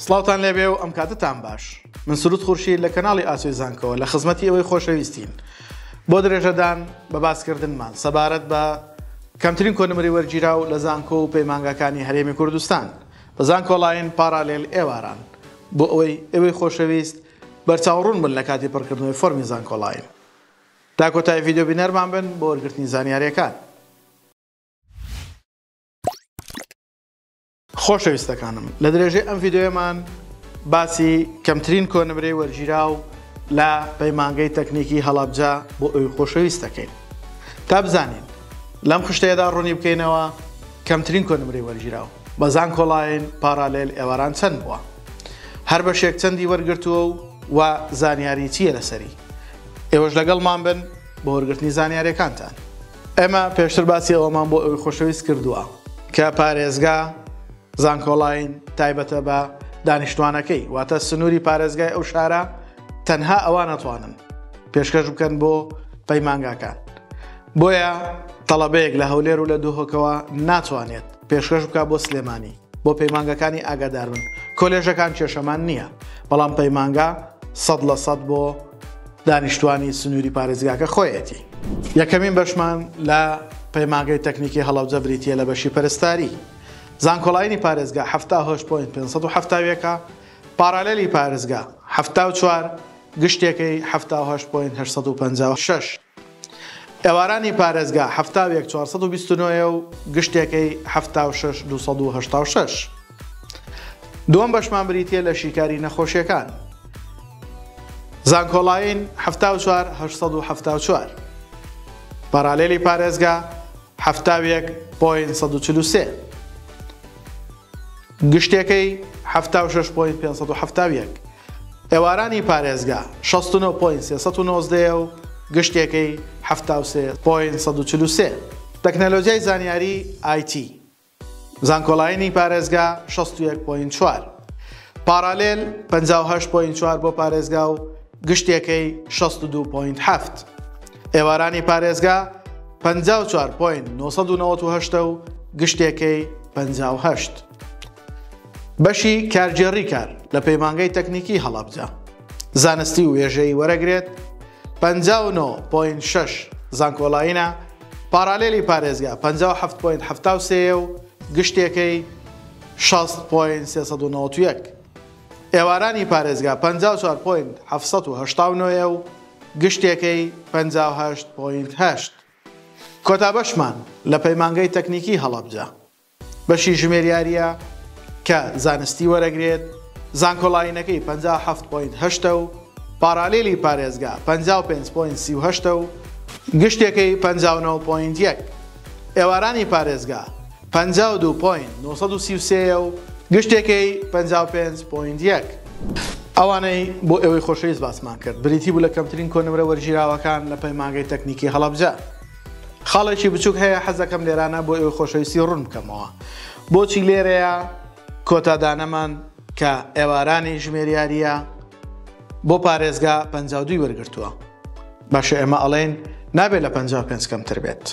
سڵاوتان لێبێ و ئەم کاتتان باش. من سروود خورشید لە کەناڵی ئاسۆی زانکۆ لە خزمەتی ئەوەی خۆشەویستین. بۆ درێژەدان بە باسکردنمان سەبارەت بە کەمترین کۆنمری وەرگیراو لە زانکۆ و پەیمانگەکانی هەرێمی کوردستان بە زانکۆڵاین پارالێل ئێواران بۆ ئەوەی خۆشەویست بەرچاوڕوون بن لە کاتی پڕکردنەوەی فۆرمی زانکۆڵاین. تا کۆتایی ڤیدیۆ بینەرمان بن بۆ وەرگرتنی زانیاریەکان. خۆشەویستەکانم لە درێژەی ئەم ڤیدیۆمان باسی کەمترین کۆنمرەی وەرگیراو لە پەیمانگەی تەکنیکی هەڵەبجە بۆ ئەوەی خۆشەویست دەکەین. تا بزانین لەم خشتەیەدا ڕوونی بکەینەوە کەمترین کۆنمرەی وەرگیراو بە زانکۆڵاین پارالێل ئێواران چەند بووە، هەر بەشێک چەندی وەرگرتووە و زانیاری چییە لەسەری. ئێوەش لەگەڵمان بن بۆ وەرگرتنی زانیاریەکانتان. ئێمە پێشتر باسی ئەوەمان بۆ ئەوەی خۆشەویست کردووە کە پارێزگا زانکۆڵاین تایبەتە بە دانیشتوانەکەی واتە سنووری پارێزگای ئەو شارە تەنها ئەوان نەتوانن پێشکەش بکەن بۆ پەیمانگاکان. بۆیە تەڵەبەیەک لە هەولێر و لە دووهۆکەوە ناتوانێت پێشکەش بکە بۆ سلێمانی بۆ پەیمانگەکانی ئاگادار بن. کۆلێژەکان کێشەمان نییە، بەڵام پەیمانگا 100% بۆ دانیشتوانی سنووری پارێزگاکە خۆیەتی. یەکەمین بەشمان لە پەیمانگەی تەکنیکی هەڵەبجە بریتیە لە بەشی پەرستاری. زانکۆڵاینی پارێزگا 78.570 پارالێلی پارێزگا 74 گشتێکەی 78.856 ئێوارانی پارێزگا 71,429 و گشتێکەی 76,286. دووەم بەشمان بریتیە لە شیکاری نەخۆشیەکان. زانکۆڵاین 74,874 پارالێلی پارێزگا 71.143 گشتێکەی 76.571 ئێوارانی پارێزگا 69.319 و گشتێکەی 73.143 تەکنەلۆژیای زانیاری IT. زانکۆڵاینی پارێزگا 61.4 پارالێل 58.4 بۆ پارێزگا و گشتێکەی 62.7 ئێوارانی پارێزگا 54.998 و گشتێکەی 58. بەشی کارگێڕی کار لە پەیمانگەی تەکنیکی هەڵەبجە زانستی و وێژەی وەرەگرێت 59.6 زانکۆڵاینە پارالێلی پارێزگا 57.73 و گشتێکەی 60.391 ئێوارانی پارێزگا 54.789 و گشتێکەی 58.8. کۆتا بەشمان لە پەیمانگەی تەکنیکی هەڵەبجە بەشی ژمێریاریە کە زانستی وەرەگرێت زانکۆڵاینەکەی 57.8 و پارالێلی پارێزگا 55.38 و گشتێکەی 59.1 ئێوارانی پارێزگا 52.933 و گشتێکەی 55.1. ئەوانەی بۆ ئەوەی خۆشەویست باسمان کرد بریتی بوو لە کەمترین کۆنمرە وەرگیراوەکان لە پەیمانگەی تەکنیکی هەڵەبجە. خاڵێکی بچووک هەیە حەزەکەم لێرانە بۆ ئەوەی خۆشەویستی ڕوون بکەمەوە. بۆچی لێرەیە کۆتادانەمان کە ئێوارانی ژمێریاریە بۆ پارێزگا 52 وەرگرتووە. باشە ئێمە ئەڵێن نابێت لە 55 کەمتر بێت.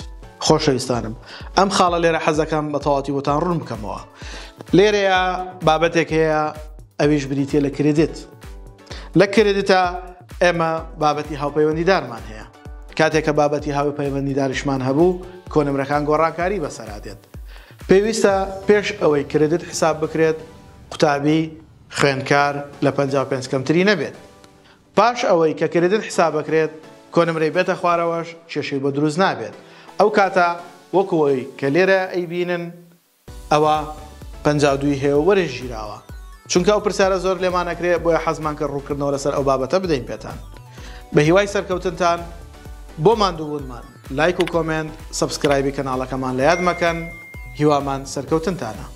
خۆشەویستانم ئەم خاڵە لێرە حەزەکەم بە تەواتی بۆتان ڕوون بکەمەوە. لێرەیە بابەتێک هەیە ئەویش بریتیە لە کرێدیت. لە کرێدیتە ئێمە بابەتی هاوپەیوەندیدارمان هەیە. کاتێک کە بابەتی هاوپەیوەندیداریشمان هەبوو کۆنمرەکان گۆڕانکاری بەسەرادێت. پێویستە پێش ئەوەی کرێدیت حساب بکرێت قوتابی خوێندکار لە 55 کەمتری نەبێت. پاش ئەوەی کە کرێدیت حساب بکرێت کۆنمرەی بێتە خوارەوەش کێشەی بۆ دروست نابێت. ئەو کاتە وەکوەوەی کە لێرە ئەیبینن ئەوە 52 هەیە وەرەژیراوە. چونکە ئەو پرسیارە زۆر لێمانەکرێت بۆیە حەزمان کە ڕووکردنەوە لەسەر ئەو بابەتە بدەین پێتان. بە هیوای سەرکەوتنتان بۆ ماندووبوونمان لایک و کۆمنت سەبسکرایبی کەناڵەکەمان لە یاد مەکەن. هیوامان سەرکەوتنتانە.